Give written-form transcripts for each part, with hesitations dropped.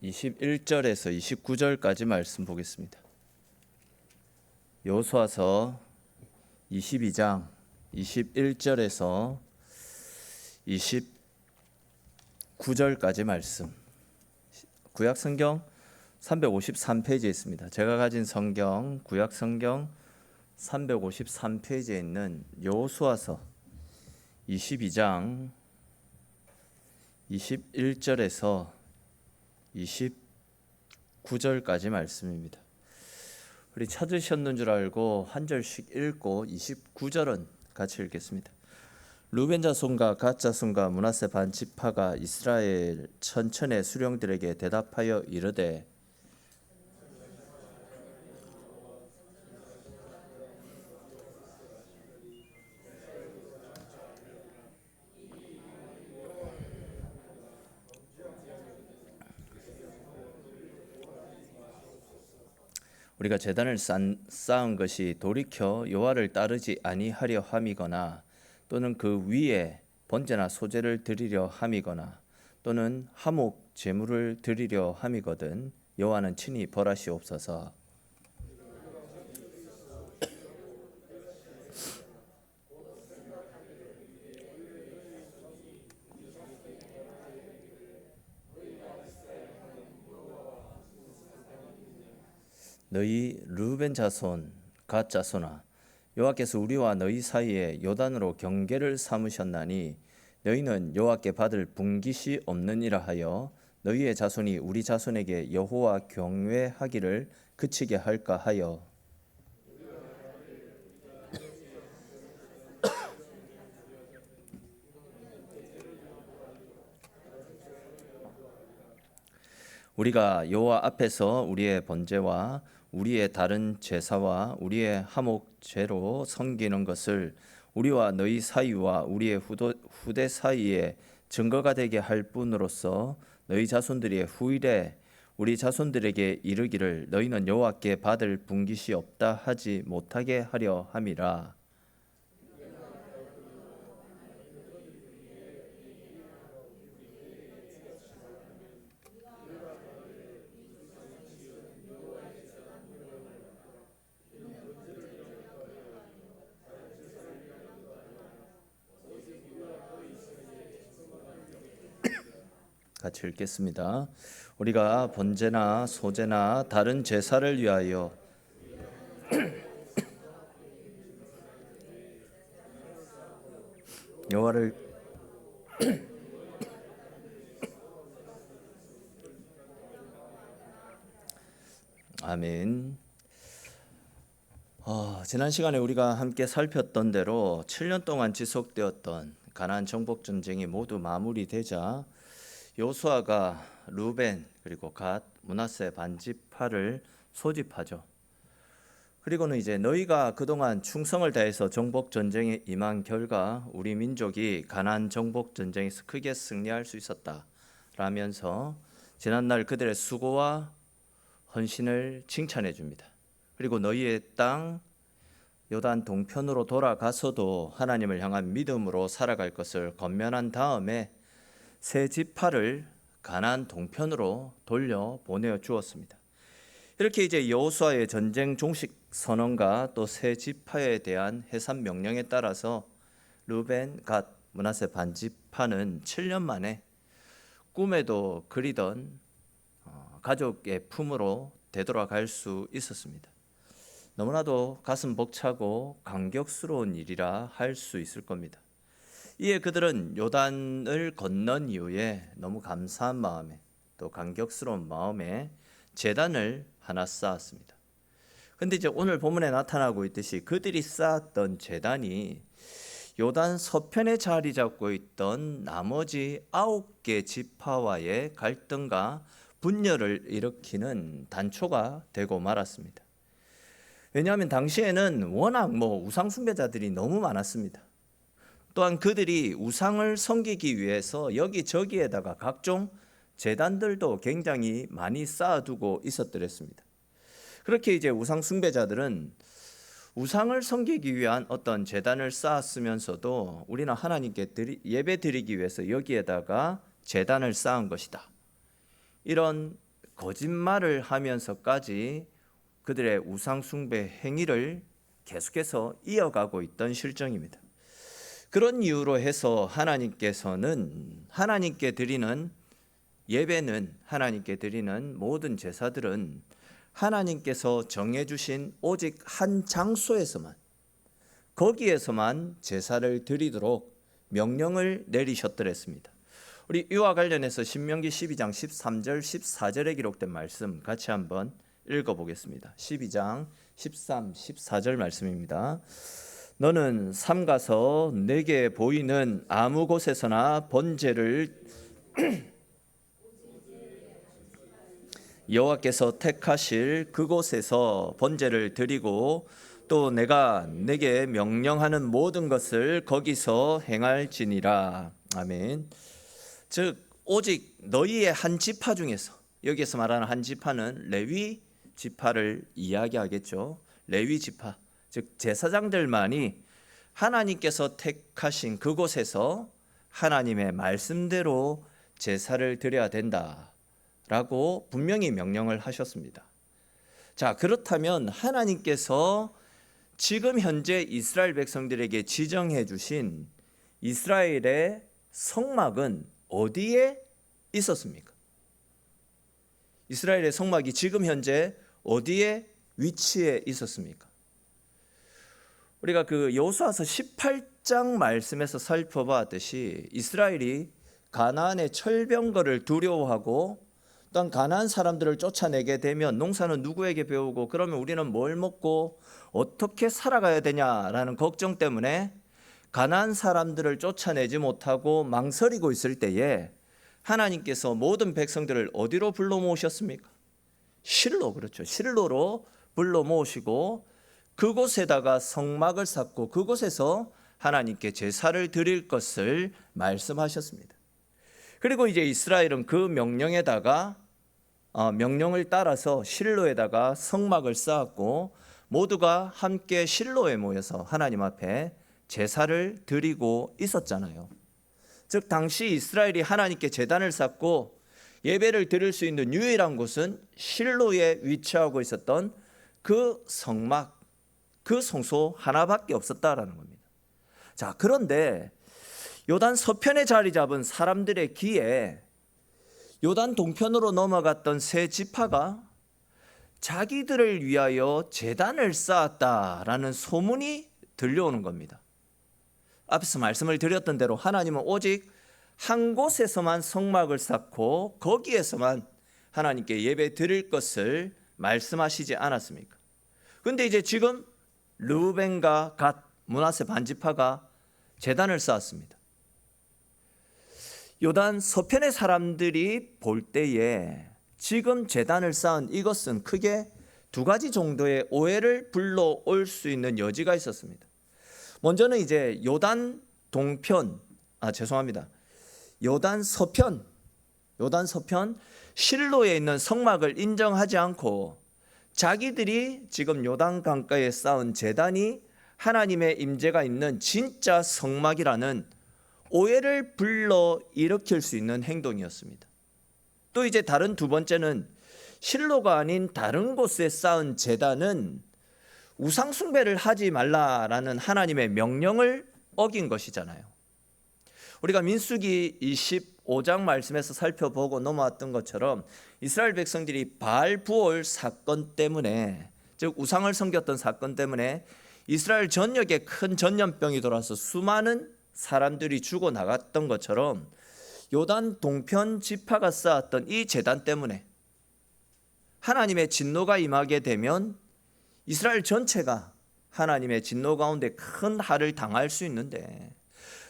21절에서 29절까지 말씀 보겠습니다. 여호수아서 22장 21절에서 29절까지 말씀. 구약 성경 353페이지에 있습니다. 제가 가진 성경 구약 성경 353페이지에 있는 여호수아서 22장 21절에서 29절까지 말씀입니다. 우리 찾으셨는 줄 알고 한 절씩 읽고 29절은 같이 읽겠습니다. 루벤 자손과 갓 자손과 므낫세 반 지파가 이스라엘 천천의 수령들에게 대답하여 이르되 우리가 제단을 쌓은 것이 돌이켜 여호와를 따르지 아니하려 함이거나 또는 그 위에 번제나 소제를 드리려 함이거나 또는 화목 제물을 드리려 함이거든 여호와는 친히 벌하시옵소서. 너희 르우벤 자손 갓 자손아 여호와께서 우리와 너희 사이에 요단으로 경계를 삼으셨나니 너희는 여호와께 받을 분깃이 없느니라 하여 너희의 자손이 우리 자손에게 여호와 경외하기를 그치게 할까 하여 우리가 여호와 앞에서 우리의 번제와 우리의 다른 제사와 우리의 화목제로 섬기는 것을 우리와 너희 사이와 우리의 후대 사이에 증거가 되게 할 뿐으로써 너희 자손들의 후일에 우리 자손들에게 이르기를 너희는 여호와께 받을 분깃이 없다 하지 못하게 하려 함이라. 같이 읽겠습니다. 우리가 번제나 소제나 다른 제사를 위하여 여호와를 아멘. 지난 시간에 우리가 함께 살폈던 대로 7년 동안 지속되었던 가나안 정복 전쟁이 모두 마무리되자 여호수아가 루벤 그리고 갓 므낫세 반지파를 소집하죠. 그리고는 이제 너희가 그동안 충성을 다해서 정복 전쟁에 임한 결과 우리 민족이 가나안 정복 전쟁에서 크게 승리할 수 있었다 라면서 지난날 그들의 수고와 헌신을 칭찬해 줍니다. 그리고 너희의 땅 요단 동편으로 돌아가서도 하나님을 향한 믿음으로 살아갈 것을 권면한 다음에 세 지파를 가나안 동편으로 돌려 보내어 주었습니다. 이렇게 이제 여호수아의 전쟁 종식 선언과 또 세 지파에 대한 해산 명령에 따라서 르벤, 갓, 므낫세 반 지파는 7년 만에 꿈에도 그리던 가족의 품으로 되돌아갈 수 있었습니다. 너무나도 가슴 벅차고 감격스러운 일이라 할 수 있을 겁니다. 이에 그들은 요단을 건넌 이후에 너무 감사한 마음에 또 감격스러운 마음에 제단을 하나 쌓았습니다. 그런데 이제 오늘 본문에 나타나고 있듯이 그들이 쌓았던 제단이 요단 서편에 자리 잡고 있던 나머지 9개 지파와의 갈등과 분열을 일으키는 단초가 되고 말았습니다. 왜냐하면 당시에는 워낙 우상 숭배자들이 너무 많았습니다. 또한 그들이 우상을 섬기기 위해서 여기저기에다가 각종 제단들도 굉장히 많이 쌓아두고 있었더랬습니다. 그렇게 이제 우상 숭배자들은 우상을 섬기기 위한 어떤 제단을 쌓았으면서도 우리는 하나님께 예배 드리기 위해서 여기에다가 제단을 쌓은 것이다. 이런 거짓말을 하면서까지 그들의 우상 숭배 행위를 계속해서 이어가고 있던 실정입니다. 그런 이유로 해서 하나님께서는 하나님께 드리는 예배는, 하나님께 드리는 모든 제사들은 하나님께서 정해주신 오직 한 장소에서만, 거기에서만 제사를 드리도록 명령을 내리셨더랬습니다. 우리 이와 관련해서 신명기 12장 13절 14절에 기록된 말씀 같이 한번 읽어보겠습니다. 12장 13, 14절 말씀입니다. 너는 삼가서 내게 보이는 아무 곳에서나 번제를 여호와께서 택하실 그곳에서 번제를 드리고 또 내가 내게 명령하는 모든 것을 거기서 행할지니라. 아멘. 즉 오직 너희의 한 지파 중에서, 여기에서 말하는 한 지파는 레위 지파를 이야기하겠죠. 레위 지파, 즉 제사장들만이 하나님께서 택하신 그곳에서 하나님의 말씀대로 제사를 드려야 된다라고 분명히 명령을 하셨습니다. 자, 그렇다면 하나님께서 지금 현재 이스라엘 백성들에게 지정해 주신 이스라엘의 성막은 어디에 있었습니까? 이스라엘의 성막이 지금 현재 어디에 위치해 있었습니까? 우리가 그 여호수아서 18장 말씀에서 살펴봤듯이 이스라엘이 가나안의 철병거를 두려워하고 또한 가나안 사람들을 쫓아내게 되면 농사는 누구에게 배우고 그러면 우리는 뭘 먹고 어떻게 살아가야 되냐라는 걱정 때문에 가나안 사람들을 쫓아내지 못하고 망설이고 있을 때에 하나님께서 모든 백성들을 어디로 불러 모으셨습니까? 실로, 그렇죠. 실로로 불러 모으시고 그곳에다가 성막을 쌓고 그곳에서 하나님께 제사를 드릴 것을 말씀하셨습니다. 그리고 이제 이스라엘은 그 명령을 따라서 실로에다가 성막을 쌓았고 모두가 함께 실로에 모여서 하나님 앞에 제사를 드리고 있었잖아요. 즉 당시 이스라엘이 하나님께 제단을 쌓고 예배를 드릴 수 있는 유일한 곳은 실로에 위치하고 있었던 그 성막, 그 성소 하나밖에 없었다라는 겁니다. 자, 그런데 요단 서편에 자리 잡은 사람들의 귀에 요단 동편으로 넘어갔던 세 지파가 자기들을 위하여 제단을 쌓았다라는 소문이 들려오는 겁니다. 앞에서 말씀을 드렸던 대로 하나님은 오직 한 곳에서만 성막을 쌓고 거기에서만 하나님께 예배 드릴 것을 말씀하시지 않았습니까? 그런데 이제 지금 르우벤과 갓, 므낫세 반지파가 제단을 쌓았습니다. 요단 서편의 사람들이 볼 때에 지금 제단을 쌓은 이것은 크게 두 가지 정도의 오해를 불러올 수 있는 여지가 있었습니다. 먼저는 이제 요단 서편 실로에 있는 성막을 인정하지 않고 자기들이 지금 요단 강가에 쌓은 제단이 하나님의 임재가 있는 진짜 성막이라는 오해를 불러 일으킬 수 있는 행동이었습니다. 또 이제 다른 두 번째는 실로가 아닌 다른 곳에 쌓은 제단은 우상 숭배를 하지 말라라는 하나님의 명령을 어긴 것이잖아요. 우리가 민수기 25장 말씀에서 살펴보고 넘어왔던 것처럼 이스라엘 백성들이 바알 부올 사건 때문에, 즉 우상을 섬겼던 사건 때문에 이스라엘 전역에 큰 전염병이 돌아서 수많은 사람들이 죽어 나갔던 것처럼 요단 동편 지파가 쌓았던 이 제단 때문에 하나님의 진노가 임하게 되면 이스라엘 전체가 하나님의 진노 가운데 큰 할을 당할 수 있는데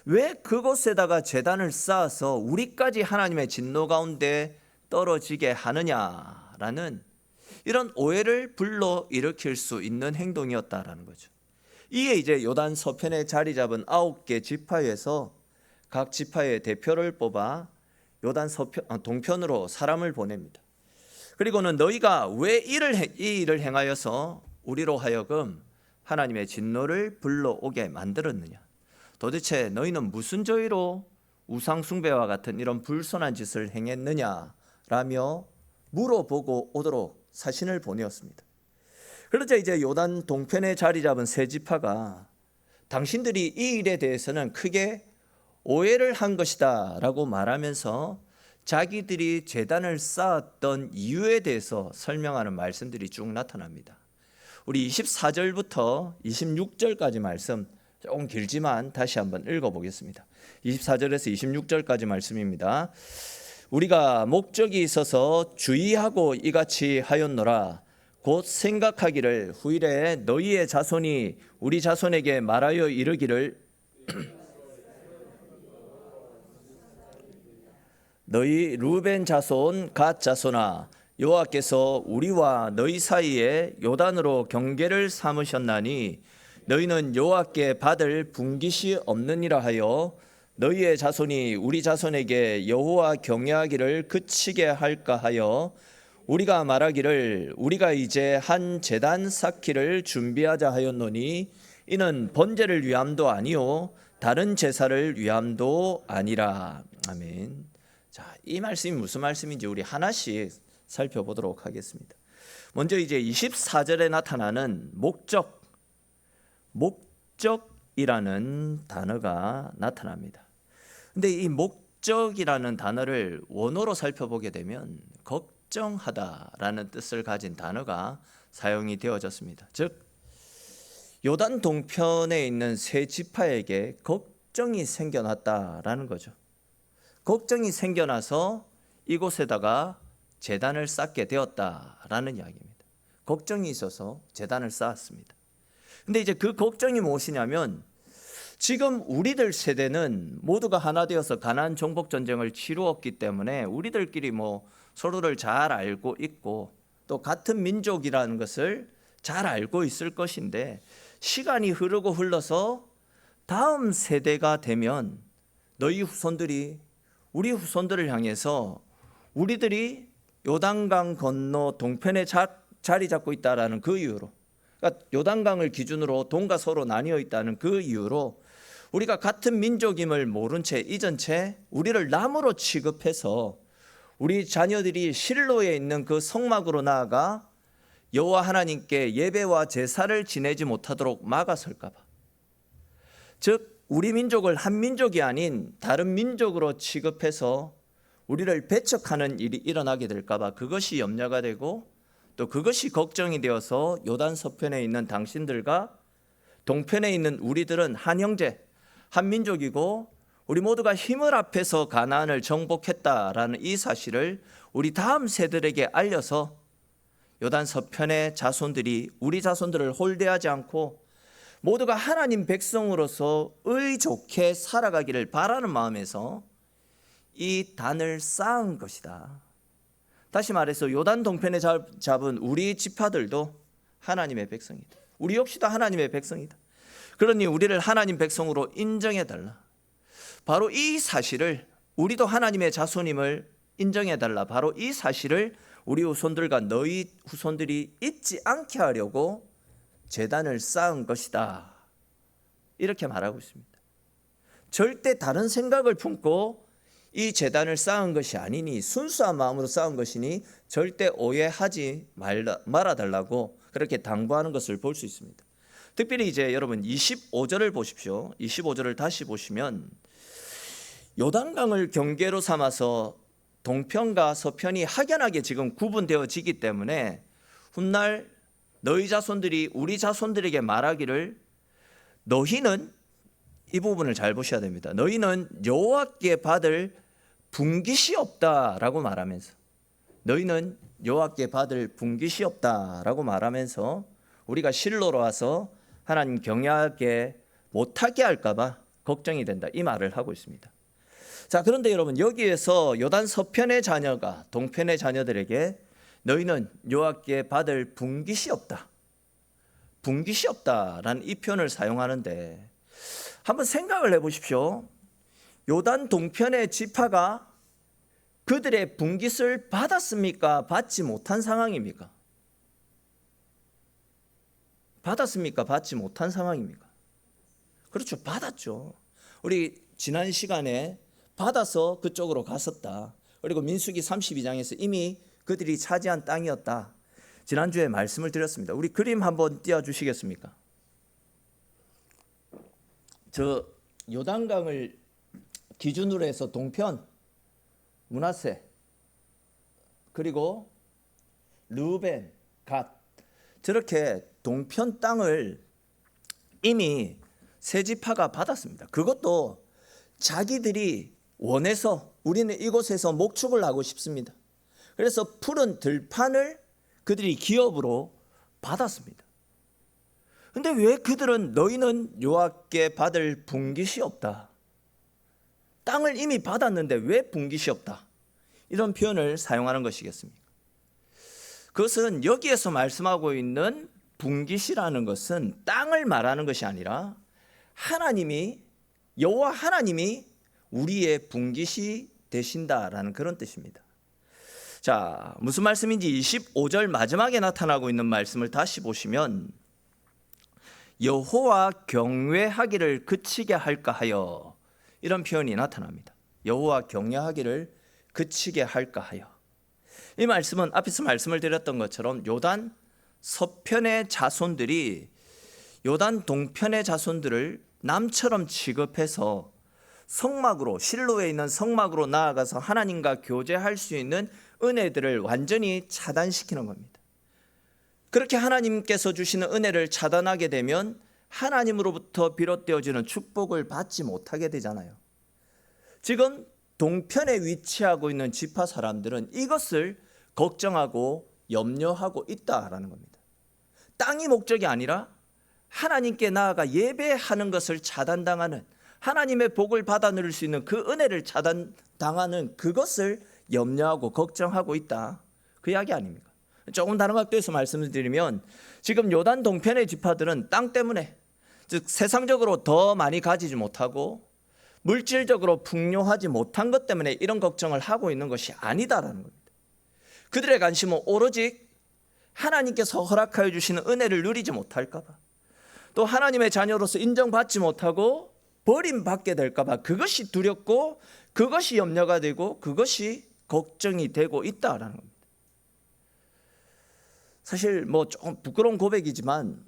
왜 그곳에다가 제단을 쌓아서 우리까지 하나님의 진노 가운데 떨어지게 하느냐라는 이런 오해를 불러 일으킬 수 있는 행동이었다라는 거죠. 이에 이제 요단 서편에 자리 잡은 9개 지파에서 각 지파의 대표를 뽑아 요단 동편으로 사람을 보냅니다. 그리고는 너희가 왜 이 일을 행하여서 우리로 하여금 하나님의 진노를 불러오게 만들었느냐? 도대체 너희는 무슨 저희로 우상 숭배와 같은 이런 불손한 짓을 행했느냐라며 물어보고 오도록 사신을 보내었습니다. 그러자 이제 요단 동편에 자리 잡은 세 지파가 당신들이 이 일에 대해서는 크게 오해를 한 것이다 라고 말하면서 자기들이 제단을 쌓았던 이유에 대해서 설명하는 말씀들이 쭉 나타납니다. 우리 24절부터 26절까지 말씀 조금 길지만 다시 한번 읽어보겠습니다. 24절에서 26절까지 말씀입니다. 우리가 목적이 있어서 주의하고 이같이 하였노라. 곧 생각하기를 후일에 너희의 자손이 우리 자손에게 말하여 이르기를 너희 루벤 자손 갓 자손아 여호와께서 우리와 너희 사이에 요단으로 경계를 삼으셨나니 너희는 여호와께 받을 분깃이 없느니라 하여 너희의 자손이 우리 자손에게 여호와 경외하기를 그치게 할까 하여 우리가 말하기를 우리가 이제 한 제단 쌓기를 준비하자 하였노니 이는 번제를 위함도 아니요 다른 제사를 위함도 아니라. 아멘. 자, 이 말씀이 무슨 말씀인지 우리 하나씩 살펴보도록 하겠습니다. 먼저 이제 24절에 나타나는 목적이라는 단어가 나타납니다. 근데 이 목적이라는 단어를 원어로 살펴보게 되면 걱정하다라는 뜻을 가진 단어가 사용이 되어졌습니다. 즉 요단 동편에 있는 세 지파에게 걱정이 생겨났다라는 거죠. 걱정이 생겨나서 이곳에다가 제단을 쌓게 되었다라는 이야기입니다. 걱정이 있어서 제단을 쌓았습니다. 근데 이제 그 걱정이 무엇이냐면 지금 우리들 세대는 모두가 하나 되어서 가나안 정복 전쟁을 치루었기 때문에 우리들끼리 서로를 잘 알고 있고 또 같은 민족이라는 것을 잘 알고 있을 것인데 시간이 흐르고 흘러서 다음 세대가 되면 너희 후손들이 우리 후손들을 향해서 우리들이 요단강 건너 동편에 자리 잡고 있다라는 그 이유로, 그러니까 요단강을 기준으로 동과 서로 나뉘어 있다는 그 이유로 우리가 같은 민족임을 모른 채 잊은 채 우리를 남으로 취급해서 우리 자녀들이 실로에 있는 그 성막으로 나아가 여호와 하나님께 예배와 제사를 지내지 못하도록 막아설까 봐. 즉 우리 민족을 한 민족이 아닌 다른 민족으로 취급해서 우리를 배척하는 일이 일어나게 될까 봐 그것이 염려가 되고 또 그것이 걱정이 되어서 요단 서편에 있는 당신들과 동편에 있는 우리들은 한 형제, 한 민족이고 우리 모두가 힘을 합해서 가나안을 정복했다라는 이 사실을 우리 다음 세대들에게 알려서 요단 서편의 자손들이 우리 자손들을 홀대하지 않고 모두가 하나님 백성으로서 의좋게 살아가기를 바라는 마음에서 이 단을 쌓은 것이다. 다시 말해서 요단 동편에 잡은 우리 지파들도 하나님의 백성이다. 우리 역시도 하나님의 백성이다. 그러니 우리를 하나님 백성으로 인정해달라. 바로 이 사실을 우리도 하나님의 자손임을 인정해달라. 바로 이 사실을 우리 후손들과 너희 후손들이 잊지 않게 하려고 제단을 쌓은 것이다. 이렇게 말하고 있습니다. 절대 다른 생각을 품고 이 제단을 쌓은 것이 아니니 순수한 마음으로 쌓은 것이니 절대 오해하지 말아달라고 그렇게 당부하는 것을 볼 수 있습니다. 특별히 이제 여러분 25절을 보십시오. 25절을 다시 보시면 요단강을 경계로 삼아서 동편과 서편이 확연하게 지금 구분되어지기 때문에 훗날 너희 자손들이 우리 자손들에게 말하기를 너희는 이 부분을 잘 보셔야 됩니다. 너희는 여호와께 받을 분깃이 없다라고 말하면서 너희는 여호와께 받을 분깃이 없다라고 말하면서 우리가 실로로 와서 하나님 경외하게 못하게 할까 봐 걱정이 된다. 이 말을 하고 있습니다. 자, 그런데 여러분 여기에서 요단 서편의 자녀가 동편의 자녀들에게 너희는 여호와께 받을 분깃이 없다. 분깃이 없다라는 이 표현을 사용하는데 한번 생각을 해보십시오. 요단 동편의 지파가 그들의 분깃을 받았습니까? 받지 못한 상황입니까? 받았습니까? 받지 못한 상황입니까? 그렇죠. 받았죠. 우리 지난 시간에 받아서 그쪽으로 갔었다. 그리고 민수기 32장에서 이미 그들이 차지한 땅이었다. 지난주에 말씀을 드렸습니다. 우리 그림 한번 띄워주시겠습니까? 저 요단강을 기준으로 해서 동편, 므낫세, 그리고 르우벤, 갓, 저렇게 동편 땅을 이미 세 지파가 받았습니다. 그것도 자기들이 원해서 우리는 이곳에서 목축을 하고 싶습니다. 그래서 푸른 들판을 그들이 기업으로 받았습니다. 근데 왜 그들은 너희는 여호와께 받을 분깃이 없다, 땅을 이미 받았는데 왜 분깃이 없다, 이런 표현을 사용하는 것이겠습니까? 그것은 여기에서 말씀하고 있는 분깃이라는 것은 땅을 말하는 것이 아니라 하나님이, 여호와 하나님이 우리의 분깃이 되신다라는 그런 뜻입니다. 자, 무슨 말씀인지 25절 마지막에 나타나고 있는 말씀을 다시 보시면 여호와 경외하기를 그치게 할까 하여, 이런 표현이 나타납니다. 여호와 경외하기를 그치게 할까 하여. 이 말씀은 앞에서 말씀을 드렸던 것처럼 요단 서편의 자손들이 요단 동편의 자손들을 남처럼 취급해서 성막으로, 실로에 있는 성막으로 나아가서 하나님과 교제할 수 있는 은혜들을 완전히 차단시키는 겁니다. 그렇게 하나님께서 주시는 은혜를 차단하게 되면 하나님으로부터 비롯되어지는 축복을 받지 못하게 되잖아요. 지금 동편에 위치하고 있는 지파 사람들은 이것을 걱정하고 염려하고 있다라는 겁니다. 땅이 목적이 아니라 하나님께 나아가 예배하는 것을 차단당하는, 하나님의 복을 받아 누릴 수 있는 그 은혜를 차단당하는 그것을 염려하고 걱정하고 있다, 그 이야기 아닙니까? 조금 다른 각도에서 말씀을 드리면 지금 요단 동편의 지파들은 땅 때문에, 즉 세상적으로 더 많이 가지지 못하고 물질적으로 풍요하지 못한 것 때문에 이런 걱정을 하고 있는 것이 아니다라는 겁니다. 그들의 관심은 오로지 하나님께서 허락하여 주시는 은혜를 누리지 못할까 봐, 또 하나님의 자녀로서 인정받지 못하고 버림받게 될까 봐, 그것이 두렵고 그것이 염려가 되고 그것이 걱정이 되고 있다라는 겁니다. 사실 뭐 조금 부끄러운 고백이지만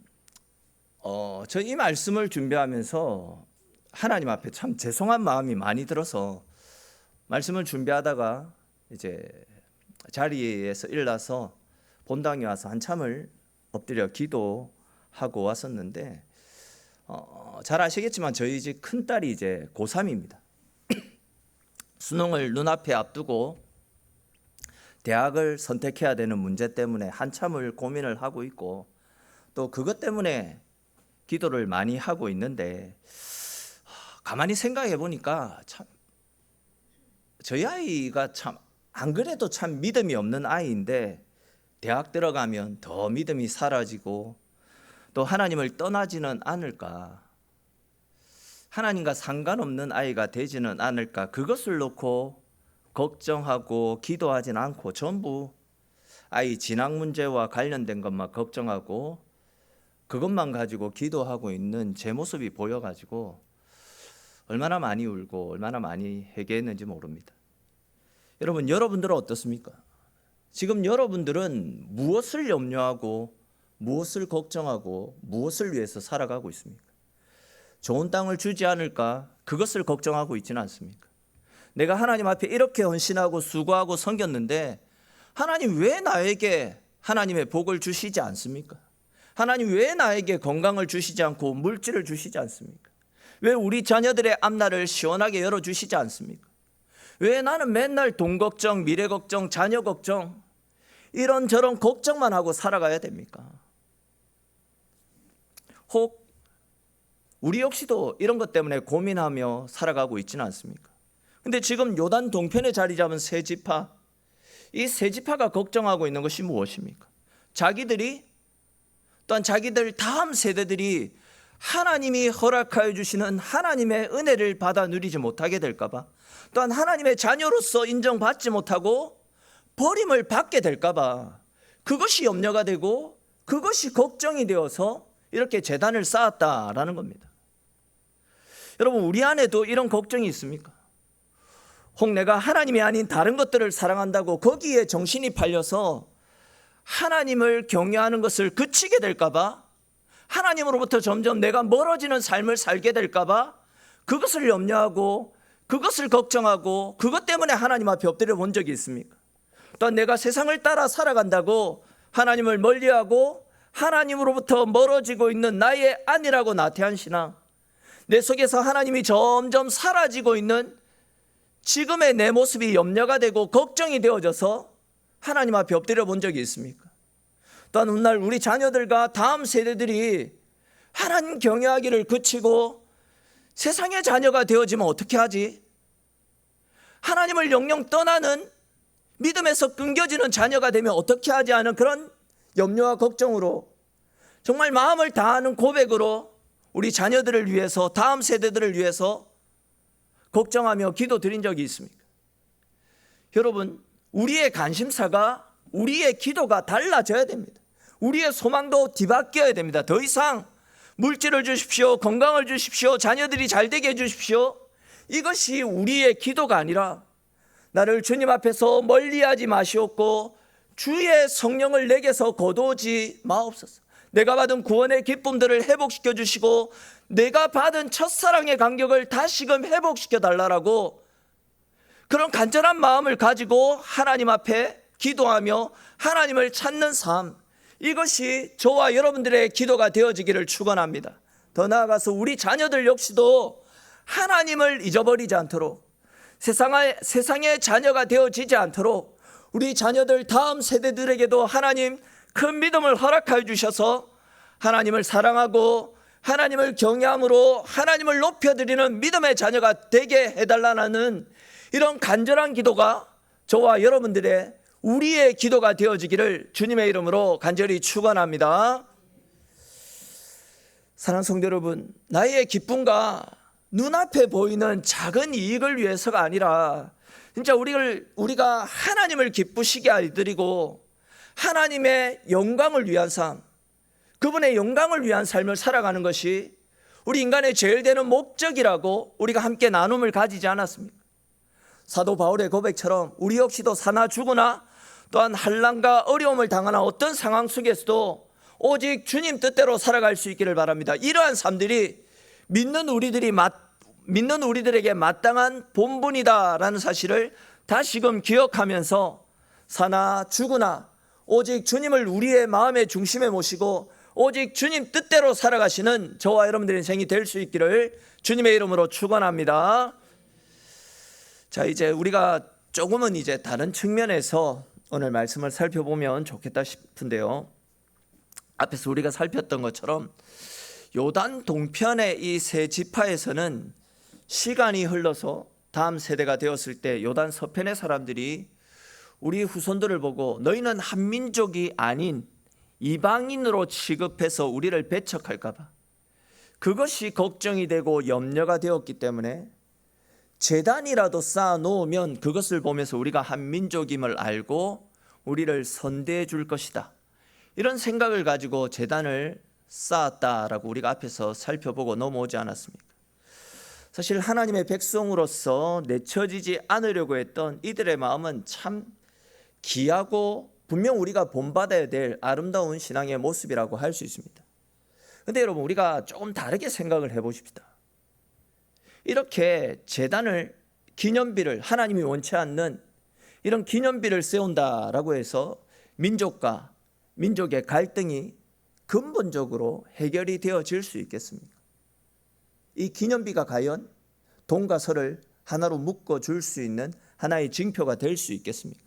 저 이 말씀을 준비하면서 하나님 앞에 참 죄송한 마음이 많이 들어서 말씀을 준비하다가 이제 자리에서 일어나서 본당에 와서 한참을 엎드려 기도하고 왔었는데 잘 아시겠지만 저희 집 큰딸이 이제 고3입니다. 수능을 눈앞에 앞두고 대학을 선택해야 되는 문제 때문에 한참을 고민을 하고 있고, 또 그것 때문에 기도를 많이 하고 있는데, 가만히 생각해 보니까 참 저희 아이가 참 안 그래도 참 믿음이 없는 아이인데 대학 들어가면 더 믿음이 사라지고 또 하나님을 떠나지는 않을까, 하나님과 상관없는 아이가 되지는 않을까, 그것을 놓고 걱정하고 기도하진 않고 전부 아이 진학 문제와 관련된 것만 걱정하고 그것만 가지고 기도하고 있는 제 모습이 보여가지고 얼마나 많이 울고 얼마나 많이 회개했는지 모릅니다. 여러분, 여러분들은 어떻습니까? 지금 여러분들은 무엇을 염려하고 무엇을 걱정하고 무엇을 위해서 살아가고 있습니까? 좋은 땅을 주지 않을까, 그것을 걱정하고 있지는 않습니까? 내가 하나님 앞에 이렇게 헌신하고 수고하고 섬겼는데 하나님 왜 나에게 하나님의 복을 주시지 않습니까? 하나님 왜 나에게 건강을 주시지 않고 물질을 주시지 않습니까? 왜 우리 자녀들의 앞날을 시원하게 열어주시지 않습니까? 왜 나는 맨날 돈 걱정, 미래 걱정, 자녀 걱정, 이런저런 걱정만 하고 살아가야 됩니까? 혹 우리 역시도 이런 것 때문에 고민하며 살아가고 있지는 않습니까? 근데 지금 요단 동편에 자리 잡은 세 지파, 이 세 지파가 걱정하고 있는 것이 무엇입니까? 자기들이, 또한 자기들 다음 세대들이 하나님이 허락하여 주시는 하나님의 은혜를 받아 누리지 못하게 될까 봐, 또한 하나님의 자녀로서 인정받지 못하고 버림을 받게 될까 봐, 그것이 염려가 되고 그것이 걱정이 되어서 이렇게 재단을 쌓았다라는 겁니다. 여러분, 우리 안에도 이런 걱정이 있습니까? 혹 내가 하나님이 아닌 다른 것들을 사랑한다고 거기에 정신이 팔려서 하나님을 경외하는 것을 그치게 될까 봐, 하나님으로부터 점점 내가 멀어지는 삶을 살게 될까 봐 그것을 염려하고 그것을 걱정하고 그것 때문에 하나님 앞에 엎드려 본 적이 있습니까? 또한 내가 세상을 따라 살아간다고 하나님을 멀리하고 하나님으로부터 멀어지고 있는 나의 안이라고 나태한 신앙, 내 속에서 하나님이 점점 사라지고 있는 지금의 내 모습이 염려가 되고 걱정이 되어져서 하나님 앞에 엎드려 본 적이 있습니까? 또한 훗날 우리 자녀들과 다음 세대들이 하나님 경외하기를 그치고 세상의 자녀가 되어지면 어떻게 하지? 하나님을 영영 떠나는 믿음에서 끊겨지는 자녀가 되면 어떻게 하지 하는 그런 염려와 걱정으로 정말 마음을 다하는 고백으로 우리 자녀들을 위해서, 다음 세대들을 위해서 걱정하며 기도 드린 적이 있습니까? 여러분, 우리의 관심사가, 우리의 기도가 달라져야 됩니다. 우리의 소망도 뒤바뀌어야 됩니다. 더 이상 물질을 주십시오, 건강을 주십시오, 자녀들이 잘 되게 해주십시오, 이것이 우리의 기도가 아니라 나를 주님 앞에서 멀리하지 마시옵고 주의 성령을 내게서 거두지 마옵소서. 내가 받은 구원의 기쁨들을 회복시켜 주시고 내가 받은 첫사랑의 감격을 다시금 회복시켜 달라라고 그런 간절한 마음을 가지고 하나님 앞에 기도하며 하나님을 찾는 삶, 이것이 저와 여러분들의 기도가 되어지기를 축원합니다. 더 나아가서 우리 자녀들 역시도 하나님을 잊어버리지 않도록, 세상의 자녀가 되어지지 않도록 우리 자녀들 다음 세대들에게도 하나님 큰 믿음을 허락하여 주셔서 하나님을 사랑하고 하나님을 경외함으로 하나님을 높여드리는 믿음의 자녀가 되게 해달라는 이런 간절한 기도가 저와 여러분들의, 우리의 기도가 되어지기를 주님의 이름으로 간절히 축원합니다. 사랑하는 성도 여러분, 나의 기쁨과 눈앞에 보이는 작은 이익을 위해서가 아니라 진짜 우리가 하나님을 기쁘시게 해드리고 하나님의 영광을 위한 삶, 그분의 영광을 위한 삶을 살아가는 것이 우리 인간의 제일 되는 목적이라고 우리가 함께 나눔을 가지지 않았습니까? 사도 바울의 고백처럼 우리 역시도 사나 죽으나 또한 환난과 어려움을 당하는 어떤 상황 속에서도 오직 주님 뜻대로 살아갈 수 있기를 바랍니다. 이러한 삶들이 믿는 우리들에게 마땅한 본분이다라는 사실을 다시금 기억하면서 사나 죽으나 오직 주님을 우리의 마음의 중심에 모시고 오직 주님 뜻대로 살아가시는 저와 여러분들의 인생이 될 수 있기를 주님의 이름으로 축원합니다. 자, 이제 우리가 조금은 이제 다른 측면에서 오늘 말씀을 살펴보면 좋겠다 싶은데요. 앞에서 우리가 살폈던 것처럼 요단 동편의 이 세 지파에서는 시간이 흘러서 다음 세대가 되었을 때 요단 서편의 사람들이 우리 후손들을 보고 너희는 한민족이 아닌 이방인으로 취급해서 우리를 배척할까 봐 그것이 걱정이 되고 염려가 되었기 때문에 제단이라도 쌓아 놓으면 그것을 보면서 우리가 한민족임을 알고 우리를 선대해 줄 것이다, 이런 생각을 가지고 제단을 쌓았다라고 우리가 앞에서 살펴보고 넘어오지 않았습니까? 사실 하나님의 백성으로서 내쳐지지 않으려고 했던 이들의 마음은 참 귀하고 분명 우리가 본받아야 될 아름다운 신앙의 모습이라고 할 수 있습니다. 그런데 여러분, 우리가 조금 다르게 생각을 해보십시다. 이렇게 제단을, 기념비를, 하나님이 원치 않는 이런 기념비를 세운다라고 해서 민족과 민족의 갈등이 근본적으로 해결이 되어질 수 있겠습니까? 이 기념비가 과연 동과 서를 하나로 묶어줄 수 있는 하나의 징표가 될 수 있겠습니까?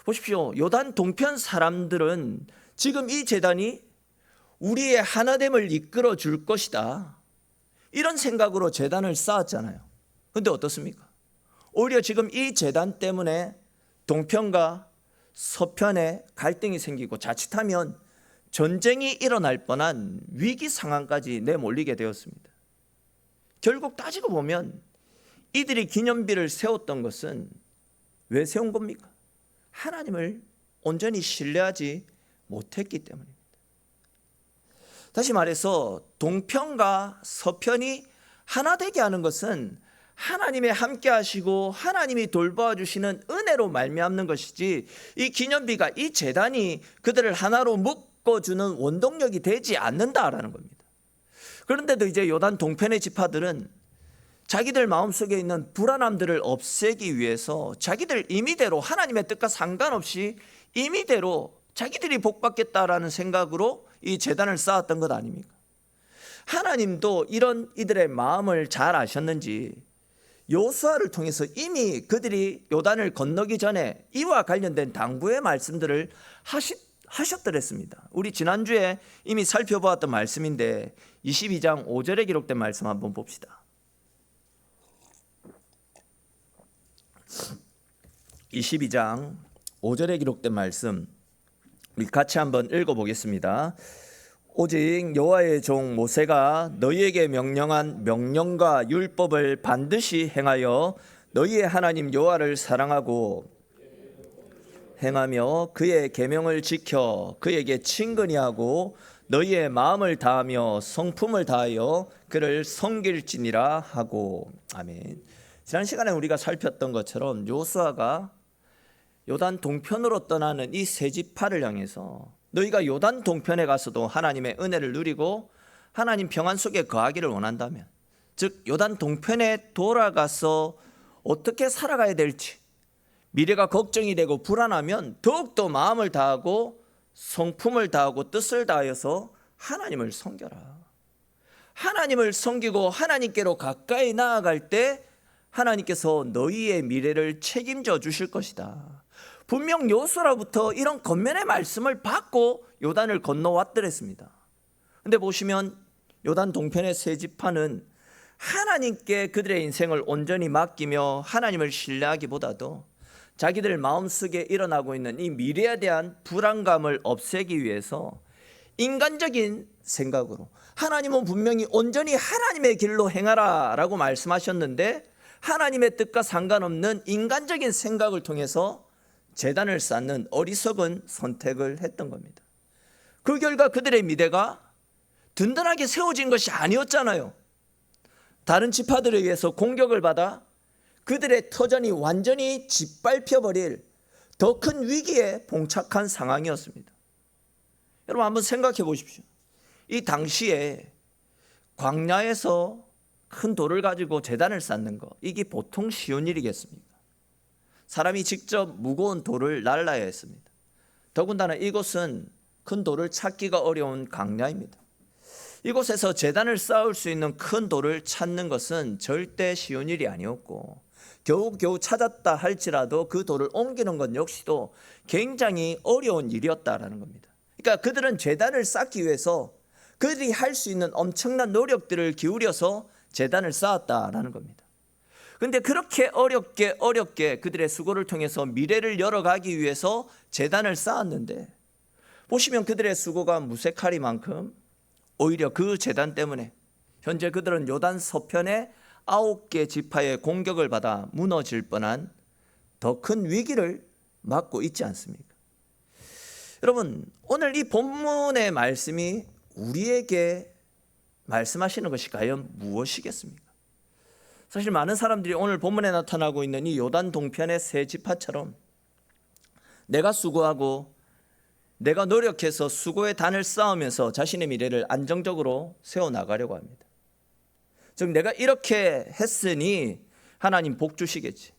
보십시오. 요단 동편 사람들은 지금 이 제단이 우리의 하나됨을 이끌어 줄 것이다, 이런 생각으로 제단을 쌓았잖아요. 그런데 어떻습니까? 오히려 지금 이 제단 때문에 동편과 서편에 갈등이 생기고 자칫하면 전쟁이 일어날 뻔한 위기 상황까지 내몰리게 되었습니다. 결국 따지고 보면 이들이 기념비를 세웠던 것은 왜 세운 겁니까? 하나님을 온전히 신뢰하지 못했기 때문입니다. 다시 말해서 동편과 서편이 하나 되게 하는 것은 하나님의 함께 하시고 하나님이 돌보아 주시는 은혜로 말미암는 것이지, 이 기념비가, 이 제단이 그들을 하나로 묶어주는 원동력이 되지 않는다라는 겁니다. 그런데도 이제 요단 동편의 지파들은 자기들 마음속에 있는 불안함들을 없애기 위해서 자기들 임의대로, 하나님의 뜻과 상관없이 임의대로 자기들이 복받겠다라는 생각으로 이 제단을 쌓았던 것 아닙니까? 하나님도 이런 이들의 마음을 잘 아셨는지 여호수아를 통해서 이미 그들이 요단을 건너기 전에 이와 관련된 당부의 말씀들을 하셨더랬습니다. 우리 지난주에 이미 살펴보았던 말씀인데 22장 5절에 기록된 말씀 한번 봅시다. 22장 5절에 기록된 말씀 우리 같이 한번 읽어보겠습니다. 오직 여호와의 종 모세가 너희에게 명령한 명령과 율법을 반드시 행하여 너희의 하나님 여호와를 사랑하고 행하며 그의 계명을 지켜 그에게 친근히 하고 너희의 마음을 다하며 성품을 다하여 그를 섬길지니라 하고. 아멘. 지난 시간에 우리가 살폈던 것처럼 여호수아가 요단 동편으로 떠나는 이 세 지파를 향해서 너희가 요단 동편에 가서도 하나님의 은혜를 누리고 하나님 평안 속에 거하기를 원한다면, 즉 요단 동편에 돌아가서 어떻게 살아가야 될지 미래가 걱정이 되고 불안하면 더욱더 마음을 다하고 성품을 다하고 뜻을 다하여서 하나님을 섬겨라. 하나님을 섬기고 하나님께로 가까이 나아갈 때 하나님께서 너희의 미래를 책임져 주실 것이다. 분명 여호수아로부터 이런 권면의 말씀을 받고 요단을 건너왔더랬습니다. 그런데 보시면 요단 동편의 세 지파는 하나님께 그들의 인생을 온전히 맡기며 하나님을 신뢰하기보다도 자기들 마음속에 일어나고 있는 이 미래에 대한 불안감을 없애기 위해서 인간적인 생각으로, 하나님은 분명히 온전히 하나님의 길로 행하라 라고 말씀하셨는데 하나님의 뜻과 상관없는 인간적인 생각을 통해서 제단을 쌓는 어리석은 선택을 했던 겁니다. 그 결과 그들의 미래가 든든하게 세워진 것이 아니었잖아요. 다른 지파들에 의해서 공격을 받아 그들의 터전이 완전히 짓밟혀버릴 더 큰 위기에 봉착한 상황이었습니다. 여러분 한번 생각해 보십시오. 이 당시에 광야에서 큰 돌을 가지고 제단을 쌓는 거, 이게 보통 쉬운 일이겠습니까? 사람이 직접 무거운 돌을 날라야 했습니다. 더군다나 이곳은 큰 돌을 찾기가 어려운 광야입니다. 이곳에서 제단을 쌓을 수 있는 큰 돌을 찾는 것은 절대 쉬운 일이 아니었고, 겨우겨우 찾았다 할지라도 그 돌을 옮기는 것 역시도 굉장히 어려운 일이었다라는 겁니다. 그러니까 그들은 제단을 쌓기 위해서 그들이 할 수 있는 엄청난 노력들을 기울여서 제단을 쌓았다라는 겁니다. 그런데 그렇게 어렵게 그들의 수고를 통해서 미래를 열어가기 위해서 제단을 쌓았는데, 보시면 그들의 수고가 무색하리만큼 오히려 그 제단 때문에 현재 그들은 요단 서편의 9개 지파의 공격을 받아 무너질 뻔한 더 큰 위기를 맞고 있지 않습니까? 여러분, 오늘 이 본문의 말씀이 우리에게 말씀하시는 것이 과연 무엇이겠습니까? 사실 많은 사람들이 오늘 본문에 나타나고 있는 이 요단 동편의 세 지파처럼 내가 수고하고 내가 노력해서 수고의 단을 쌓으면서 자신의 미래를 안정적으로 세워나가려고 합니다. 즉 내가 이렇게 했으니 하나님 복 주시겠지,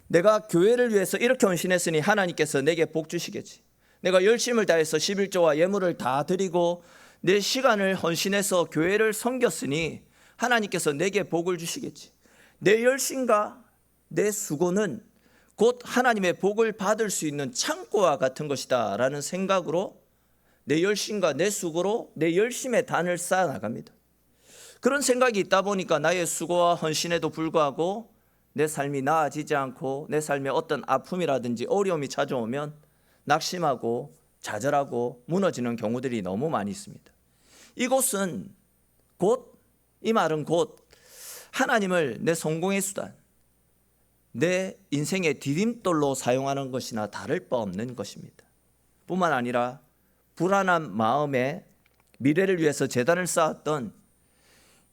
내가 교회를 위해서 이렇게 헌신했으니 하나님께서 내게 복 주시겠지, 내가 열심을 다해서 11조와 예물을 다 드리고 내 시간을 헌신해서 교회를 섬겼으니 하나님께서 내게 복을 주시겠지, 내 열심과 내 수고는 곧 하나님의 복을 받을 수 있는 창고와 같은 것이다 라는 생각으로 내 열심과 내 수고로 내 열심의 단을 쌓아 나갑니다. 그런 생각이 있다 보니까 나의 수고와 헌신에도 불구하고 내 삶이 나아지지 않고 내 삶에 어떤 아픔이라든지 어려움이 찾아오면 낙심하고 좌절하고 무너지는 경우들이 너무 많이 있습니다. 이곳은 이 말은 곧 하나님을 내 성공의 수단, 내 인생의 디딤돌로 사용하는 것이나 다를 바 없는 것입니다. 뿐만 아니라 불안한 마음에 미래를 위해서 제단을 쌓았던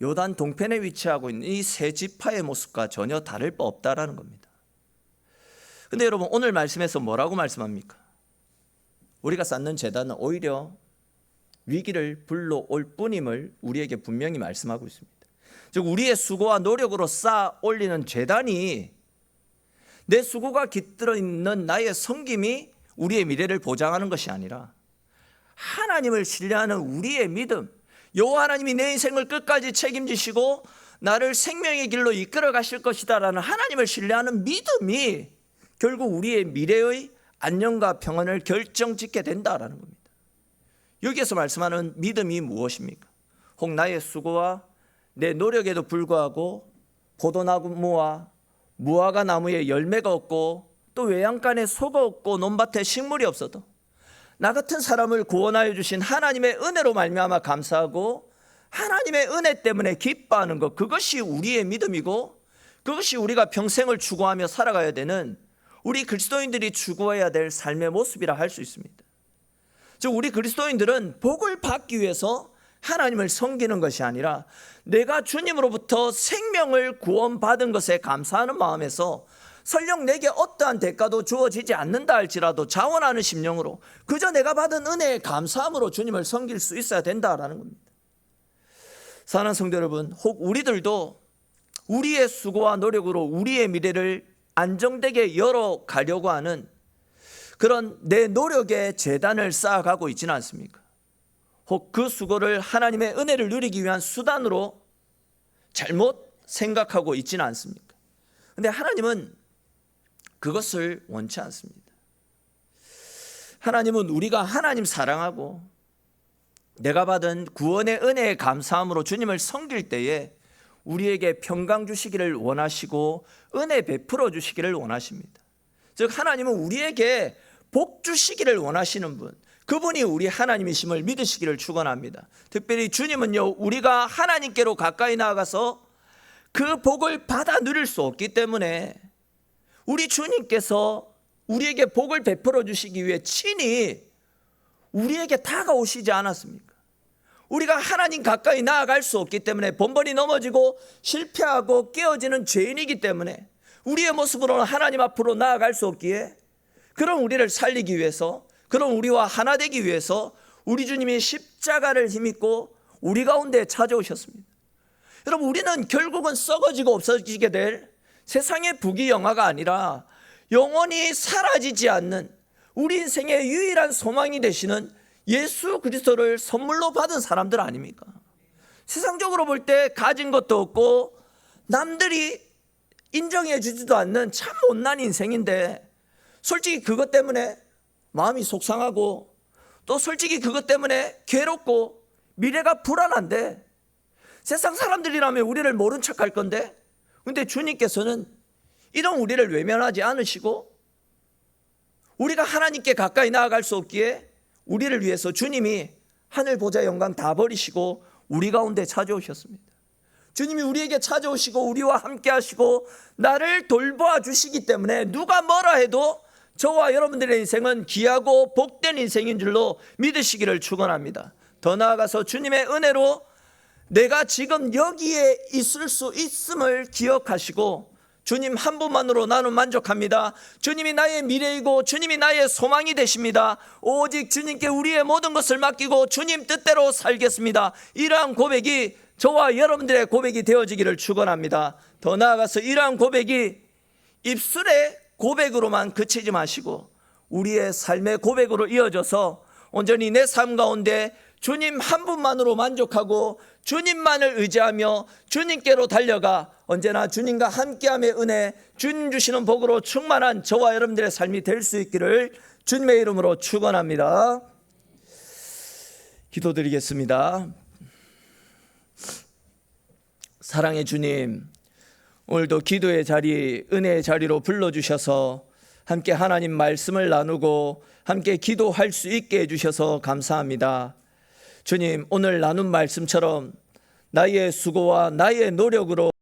요단 동편에 위치하고 있는 이 세 지파의 모습과 전혀 다를 바 없다라는 겁니다. 근데 여러분, 오늘 말씀에서 뭐라고 말씀합니까? 우리가 쌓는 제단은 오히려 위기를 불러올 뿐임을 우리에게 분명히 말씀하고 있습니다. 즉, 우리의 수고와 노력으로 쌓아 올리는 제단이, 내 수고가 깃들어 있는 나의 섬김이 우리의 미래를 보장하는 것이 아니라 하나님을 신뢰하는 우리의 믿음, 여호와 하나님이 내 인생을 끝까지 책임지시고 나를 생명의 길로 이끌어 가실 것이다라는 하나님을 신뢰하는 믿음이 결국 우리의 미래의 안녕과 평안을 결정짓게 된다라는 겁니다. 여기에서 말씀하는 믿음이 무엇입니까? 혹 나의 수고와 내 노력에도 불구하고 포도나무와 무화과 나무에 열매가 없고 또 외양간에 소가 없고 논밭에 식물이 없어도 나 같은 사람을 구원하여 주신 하나님의 은혜로 말미암아 감사하고 하나님의 은혜 때문에 기뻐하는 것, 그것이 우리의 믿음이고 그것이 우리가 평생을 추구하며 살아가야 되는 우리 그리스도인들이 추구해야 될 삶의 모습이라 할 수 있습니다. 즉, 우리 그리스도인들은 복을 받기 위해서 하나님을 섬기는 것이 아니라 내가 주님으로부터 생명을 구원받은 것에 감사하는 마음에서 설령 내게 어떠한 대가도 주어지지 않는다 할지라도 자원하는 심령으로 그저 내가 받은 은혜에 감사함으로 주님을 섬길 수 있어야 된다라는 겁니다. 사랑하는 성도 여러분, 혹 우리들도 우리의 수고와 노력으로 우리의 미래를 안정되게 열어가려고 하는 그런 내 노력의 재단을 쌓아가고 있지는 않습니까? 혹 그 수고를 하나님의 은혜를 누리기 위한 수단으로 잘못 생각하고 있지는 않습니까? 그런데 하나님은 그것을 원치 않습니다. 하나님은 우리가 하나님 사랑하고 내가 받은 구원의 은혜에 감사함으로 주님을 섬길 때에 우리에게 평강 주시기를 원하시고 은혜 베풀어 주시기를 원하십니다. 즉, 하나님은 우리에게 복 주시기를 원하시는 분, 그분이 우리 하나님이심을 믿으시기를 축원합니다. 특별히 주님은요, 우리가 하나님께로 가까이 나아가서 그 복을 받아 누릴 수 없기 때문에 우리 주님께서 우리에게 복을 베풀어 주시기 위해 친히 우리에게 다가오시지 않았습니까? 우리가 하나님 가까이 나아갈 수 없기 때문에 번번이 넘어지고 실패하고 깨어지는 죄인이기 때문에 우리의 모습으로는 하나님 앞으로 나아갈 수 없기에, 그런 우리를 살리기 위해서, 그런 우리와 하나 되기 위해서 우리 주님이 십자가를 힘입고 우리 가운데 찾아오셨습니다. 여러분, 우리는 결국은 썩어지고 없어지게 될 세상의 부귀영화가 아니라 영원히 사라지지 않는 우리 인생의 유일한 소망이 되시는 예수 그리스도를 선물로 받은 사람들 아닙니까? 세상적으로 볼 때 가진 것도 없고 남들이 인정해 주지도 않는 참 못난 인생인데, 솔직히 그것 때문에 마음이 속상하고 또 솔직히 그것 때문에 괴롭고 미래가 불안한데, 세상 사람들이라면 우리를 모른 척할 건데, 근데 주님께서는 이런 우리를 외면하지 않으시고 우리가 하나님께 가까이 나아갈 수 없기에 우리를 위해서 주님이 하늘 보좌 영광 다 버리시고 우리 가운데 찾아오셨습니다. 주님이 우리에게 찾아오시고 우리와 함께 하시고 나를 돌보아 주시기 때문에 누가 뭐라 해도 저와 여러분들의 인생은 귀하고 복된 인생인 줄로 믿으시기를 축원합니다. 더 나아가서 주님의 은혜로 내가 지금 여기에 있을 수 있음을 기억하시고 주님 한 분만으로 나는 만족합니다. 주님이 나의 미래이고 주님이 나의 소망이 되십니다. 오직 주님께 우리의 모든 것을 맡기고 주님 뜻대로 살겠습니다. 이러한 고백이 저와 여러분들의 고백이 되어지기를 축원합니다. 더 나아가서 이러한 고백이 입술의 고백으로만 그치지 마시고 우리의 삶의 고백으로 이어져서 온전히 내 삶 가운데 주님 한 분만으로 만족하고 주님만을 의지하며 주님께로 달려가 언제나 주님과 함께함의 은혜, 주님 주시는 복으로 충만한 저와 여러분들의 삶이 될 수 있기를 주님의 이름으로 축원합니다. 기도드리겠습니다. 사랑의 주님, 오늘도 기도의 자리, 은혜의 자리로 불러주셔서 함께 하나님 말씀을 나누고 함께 기도할 수 있게 해주셔서 감사합니다. 주님, 오늘 나눈 말씀처럼 나의 수고와 나의 노력으로